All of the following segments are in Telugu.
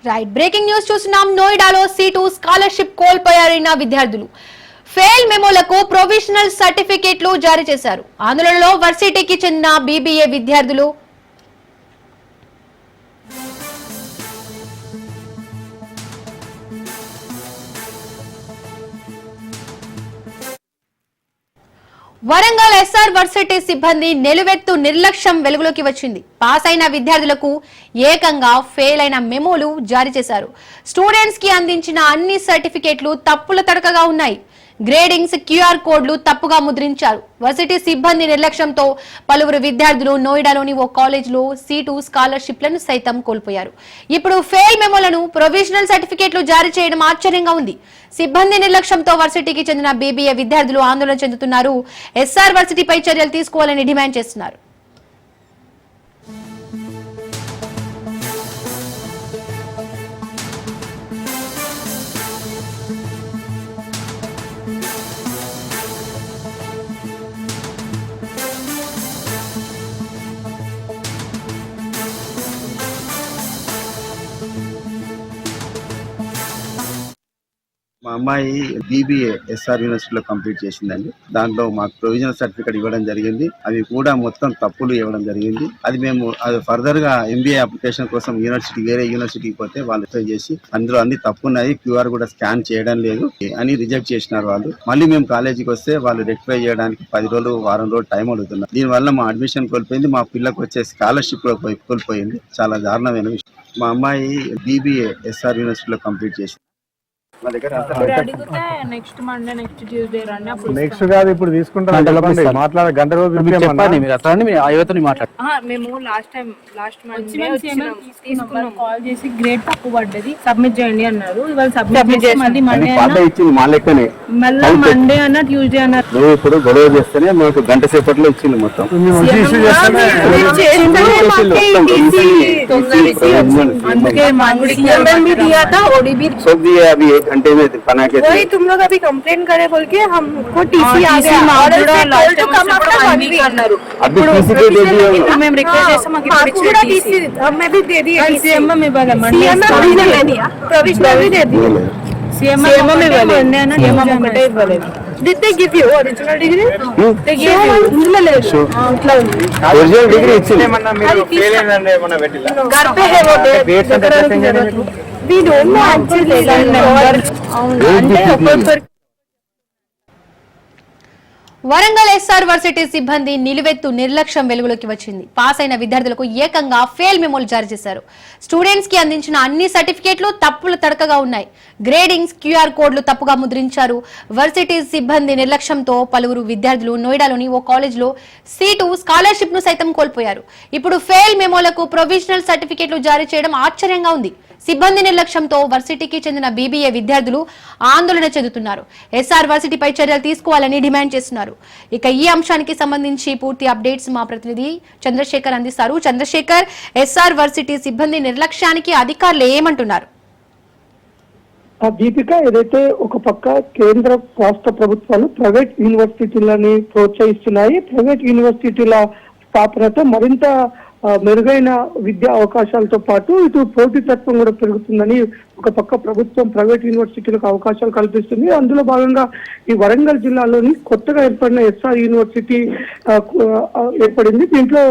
రైట్ బ్రేకింగ్ న్యూస్ చూస్తున్నాం. నోయిడాలో సీటు స్కాలర్షిప్ కోల్పోయారైన విద్యార్థులు ఫెయిల్ మెమోలకు ప్రొవిజనల్ సర్టిఫికేట్లు జారీ చేశారు. ఆందోళనలో వర్సిటీకి చెందిన బీబీఏ విద్యార్థులు వరంగల్ ఎస్ఆర్ వర్సిటీ సిబ్బంది నిలువెత్తు నిర్లక్ష్యం వెలుగులోకి వచ్చింది. పాస్ అయిన విద్యార్థులకు ఏకంగా ఫెయిల్ అయిన మెమోలు జారీ చేశారు. స్టూడెంట్స్ కి అందించిన అన్ని సర్టిఫికేట్లు తప్పుల తడకగా ఉన్నాయి. గ్రేడింగ్స్, క్యూఆర్ కోడ్లు తప్పుగా ముద్రించారు. వర్సిటీ సిబ్బంది నిర్లక్ష్యంతో పలువురు విద్యార్థులు నోయిడాలోని ఓ కాలేజీలో సీటు స్కాలర్షిప్లను సైతం కోల్పోయారు. ఇప్పుడు ఫెయిల్ మెమోలను ప్రొవిజనల్ సర్టిఫికేట్లు జారీ చేయడం ఆశ్చర్యంగా ఉంది. సిబ్బంది నిర్లక్ష్యంతో వర్సిటీకి చెందిన బీబీఏ విద్యార్థులు ఆందోళన చెందుతున్నారు. ఎస్ఆర్ వర్సిటీపై చర్యలు తీసుకోవాలని డిమాండ్ చేస్తున్నారు. మా అమ్మాయి బీబీఏ ఎస్ఆర్ యూనివర్సిటీలో కంప్లీట్ చేసిందండి. దాంట్లో మాకు ప్రొవిజనల్ సర్టిఫికేట్ ఇవ్వడం జరిగింది. అవి కూడా మొత్తం తప్పులు ఇవ్వడం జరిగింది. అది ఫర్దర్ గా ఎంబీఏ అప్లికేషన్ కోసం వేరే యూనివర్సిటీకి పోతే వాళ్ళు అప్లై చేసి అందులో అన్ని తప్పున్నాయి, క్యూఆర్ కూడా స్కాన్ చేయడం లేదు అని రిజెక్ట్ చేసినారు వాళ్ళు. మళ్ళీ మేము కాలేజీకి వస్తే వాళ్ళు రెక్టిఫై చేయడానికి 10 రోజులు వారం రోజులు టైం అడుగుతున్నారు. దీనివల్ల మా అడ్మిషన్ కోల్పోయింది, మా పిల్లలకు వచ్చే స్కాలర్షిప్ కూడా కోల్పోయింది. చాలా దారుణమైన విషయం. మా అమ్మాయి బీబీఏ ఎస్ఆర్ యూనివర్సిటీలో కంప్లీట్ చేసింది. నెక్స్ట్ మండే నెక్స్ట్ ట్యూస్డే రండి. నెక్స్ట్ కాదు, ఇప్పుడు తీసుకుంటాం. మాట్లాడే గంట రోజు మేము లాస్ట్ మండే తీసుకున్నాం. కాల్ చేసి గ్రేడ్ తక్కువ పడ్డది, సబ్మిట్ చేయండి అన్నారు. ఇవాళ సబ్మిట్ చేసి మళ్ళీ మండే మళ్ళీ మండే అన్న ట్యూస్డే అన్నారు. ఇప్పుడు గొడవ చేస్తేనే మాకు గంట సేపట్లో ఇచ్చింది మొత్తం. घंटे में बना के वही तुम लोग अभी कंप्लेन करे बोल के हमको टीसी आ गया. ऑर्डर से call to come after 1 week అన్నారు. अभी टीसी दे दिया. మేము రిక్వెస్ట్ చేసాం, మాకు ఇప్పుడు టీसी हमें भी दे दिया. सीएम में वाला मंडे प्रोविजनल ले दिया, प्रोविजनल भी दे दिया. सीएम में वाले मंडे ना सीएम ఒకటే ఇవ్వలేదు. Did they give you original degree? They gave you. ఇట్లా ఒరిజినల్ డిగ్రీ ఇచ్చింది. మీరు ఫెయిల్ అయ్యిందండి ఏమన్నా పెట్టిలా? घर पे है वो date we don't know actually అంటే ఒక్కొక్కరు. వరంగల్ ఎస్ఆర్ వర్సిటీ సిబ్బంది నిలువెత్తు నిర్లక్ష్యం వెలుగులోకి వచ్చింది. పాస్ అయిన విద్యార్థులకు ఏకంగా ఫెయిల్ మెమోలు జారీ చేశారు. స్టూడెంట్స్ కి అందించిన అన్ని సర్టిఫికేట్లు తప్పుల తడకగా ఉన్నాయి. గ్రేడింగ్స్, క్యూఆర్ కోడ్లు తప్పుగా ముద్రించారు. వర్సిటీ సిబ్బంది నిర్లక్ష్యంతో పలువురు విద్యార్థులు నోయిడాలోని ఓ కాలేజీలో సీటు స్కాలర్షిప్ ను సైతం కోల్పోయారు. ఇప్పుడు ఫెయిల్ మెమోలకు ప్రొవిజనల్ సర్టిఫికేట్లు జారీ చేయడం ఆశ్చర్యంగా ఉంది. సిబ్బంది నిర్లక్ష్యంతో వర్సిటీకి చెందిన బీబీఏ విద్యార్థులు ఆందోళన చెందుతున్నారు. ఎస్ఆర్ వర్సిటీపై చర్యలు తీసుకోవాలని డిమాండ్ చేస్తున్నారు. ఇక ఈ అంశానికి సంబంధించి పూర్తి అప్డేట్స్ మా ప్రతినిధి చంద్రశేఖర్ అందిస్తారు. చంద్రశేఖర్, ఎస్ఆర్ వర్సిటీ సిబ్బంది నిర్లక్ష్యానికి అధికారులు ఏమంటున్నారు? దీపిక, ఏదైతే ఒక పక్క కేంద్ర రాష్ట్ర ప్రభుత్వాలు ప్రైవేట్ యూనివర్సిటీలని ప్రోత్సహిస్తున్నాయి. ప్రైవేట్ యూనివర్సిటీల స్థాపనతో మరింత మెరుగైన విద్యా అవకాశాలతో పాటు ఇటు పోటీతత్వం కూడా పెరుగుతుందని ఒక పక్క ప్రభుత్వం ప్రైవేట్ యూనివర్సిటీలకు అవకాశాలు కల్పిస్తుంది. అందులో భాగంగా ఈ వరంగల్ జిల్లాలోని కొత్తగా ఏర్పడిన ఎస్ఆర్ యూనివర్సిటీ ఏర్పడింది. దీంట్లో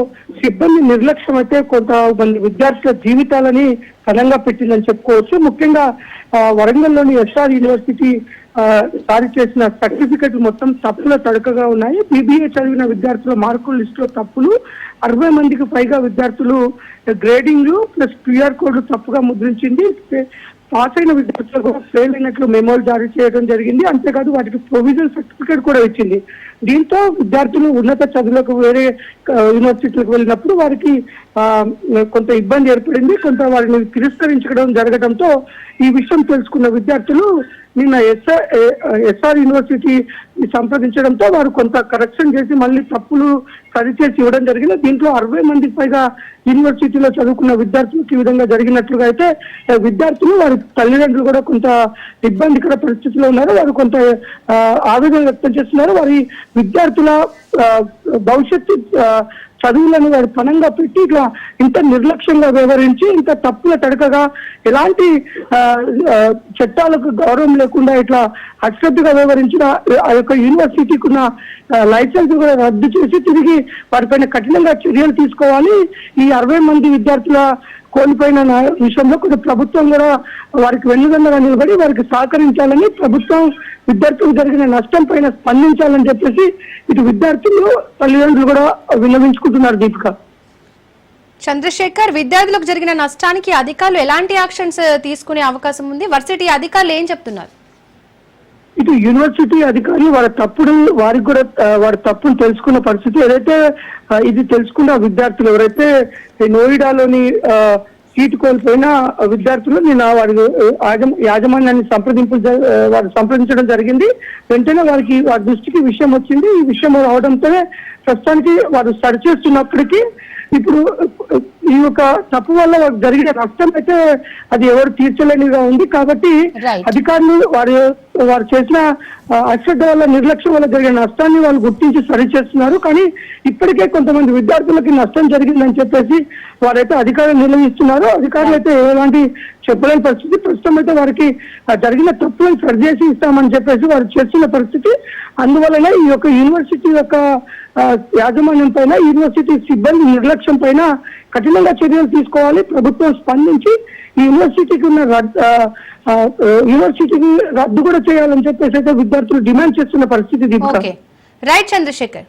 సిబ్బంది నిర్లక్ష్యం అయితే కొంతమంది విద్యార్థుల జీవితాలని కలంగా పెట్టిందని చెప్పుకోవచ్చు. ముఖ్యంగా వరంగల్లోని ఎస్ఆర్ యూనివర్సిటీ జారీ చేసిన సర్టిఫికెట్లు మొత్తం తప్పుల తడకగా ఉన్నాయి. బీబీఏ చదివిన విద్యార్థుల మార్కుల లిస్టులో తప్పులు, 60 మందికి పైగా విద్యార్థులు గ్రేడింగ్లు ప్లస్ క్యూఆర్ కోడ్లు తప్పుగా ముద్రించింది. పాస్ అయిన విద్యార్థులు కూడా ఫెయిల్ అయినట్లు మెమోలు జారీ చేయడం జరిగింది. అంతేకాదు వాటికి ప్రొవిజనల్ సర్టిఫికేట్ కూడా ఇచ్చింది. దీంతో విద్యార్థులు ఉన్నత చదువులకు వేరే యూనివర్సిటీలకు వెళ్ళినప్పుడు వారికి కొంత ఇబ్బంది ఏర్పడింది. కొంత వారిని తిరస్కరించడం జరగడంతో ఈ విషయం తెలుసుకున్న విద్యార్థులు నిన్న ఎస్ఆర్ యూనివర్సిటీ సంప్రదించడంతో వారు కొంత కరెక్షన్ చేసి మళ్ళీ తప్పులు సరిచేసి ఇవ్వడం జరిగింది. దీంట్లో 60 మందికి పైగా యూనివర్సిటీలో చదువుకున్న విద్యార్థులకు ఈ విధంగా జరిగినట్లుగా అయితే విద్యార్థులు వారి తల్లిదండ్రులు కూడా కొంత ఇబ్బందికర పరిస్థితిలో ఉన్నారు. వారు కొంత ఆవేదన వ్యక్తం చేస్తున్నారు. వారి విద్యార్థుల భవిష్యత్తు చదువులను వారి పనంగా పెట్టి ఇట్లా ఇంత నిర్లక్ష్యంగా వ్యవహరించి ఇంత తప్పుల తడకగా ఎలాంటి చట్టాలకు గౌరవం లేకుండా ఇట్లా అశ్రద్ధగా వ్యవహరించిన ఆ యొక్క యూనివర్సిటీకి ఉన్న లైసెన్స్ కూడా రద్దు చేసి తిరిగి వారిపైన కఠినంగా చర్యలు తీసుకోవాలి. ఈ 60 మంది విద్యార్థుల కోల్పోయిన విషయంలో కొంచెం ప్రభుత్వం కూడా వారికి వెన్నుదన్నుగా నిలబడి వారికి సహకరించాలని, ప్రభుత్వం విద్యార్థులకు జరిగిన నష్టం పైన స్పందించాలని చెప్పేసి ఇటు విద్యార్థులు తల్లిదండ్రులు కూడా విన్నవించుకుంటున్నారు. దీపిక, చంద్రశేఖర్, విద్యార్థులకు జరిగిన నష్టానికి అధికారులు ఎలాంటి యాక్షన్స్ తీసుకునే అవకాశం ఉంది? వర్సిటీ అధికారులు ఏం చెప్తున్నారు? ఇటు యూనివర్సిటీ అధికారులు వారికి కూడా వారి తప్పును తెలుసుకున్న పరిస్థితి. ఏదైతే ఇది తెలుసుకున్న విద్యార్థులు ఎవరైతే నోయిడాలోని సీటు కోల్పోయిన విద్యార్థులు నిన్న వారి యాజమాన్యాన్ని వారు సంప్రదించడం జరిగింది. వెంటనే వారి దృష్టికి విషయం వచ్చింది. ఈ విషయం రావడంతో ప్రస్తుతానికి వారు సరిచేస్తున్నప్పటికీ ఇప్పుడు ఈ యొక్క తప్పు వల్ల జరిగిన నష్టం అయితే అది ఎవరు తీర్చలేనిగా ఉంది. కాబట్టి అధికారులు వారు చేసిన అశ్రద్ధ వల్ల, నిర్లక్ష్యం వల్ల జరిగిన నష్టాన్ని వాళ్ళు గుర్తించి సరిచేస్తున్నారు. కానీ ఇప్పటికే కొంతమంది విద్యార్థులకి నష్టం జరిగిందని చెప్పేసి వారైతే అధికారులు నిర్ణయిస్తున్నారు. అధికారులు అయితే ఎలాంటి చెప్పలేని పరిస్థితి. ప్రస్తుతం అయితే వారికి జరిగిన తప్పులను సరిచేసి ఇస్తామని చెప్పేసి వారు చేస్తున్న పరిస్థితి. అందువలన ఈ యొక్క యూనివర్సిటీ యొక్క యాజమాన్యం పైన, యూనివర్సిటీ సిబ్బంది నిర్లక్ష్యం పైన కఠినంగా చర్యలు తీసుకోవాలి. ప్రభుత్వం స్పందించి ఈ యూనివర్సిటీకి ఉన్న యూనివర్సిటీకి రద్దు కూడా చేయాలని చెప్పేసి అయితే విద్యార్థులు డిమాండ్ చేస్తున్న పరిస్థితి. రైట్ చంద్రశేఖర్.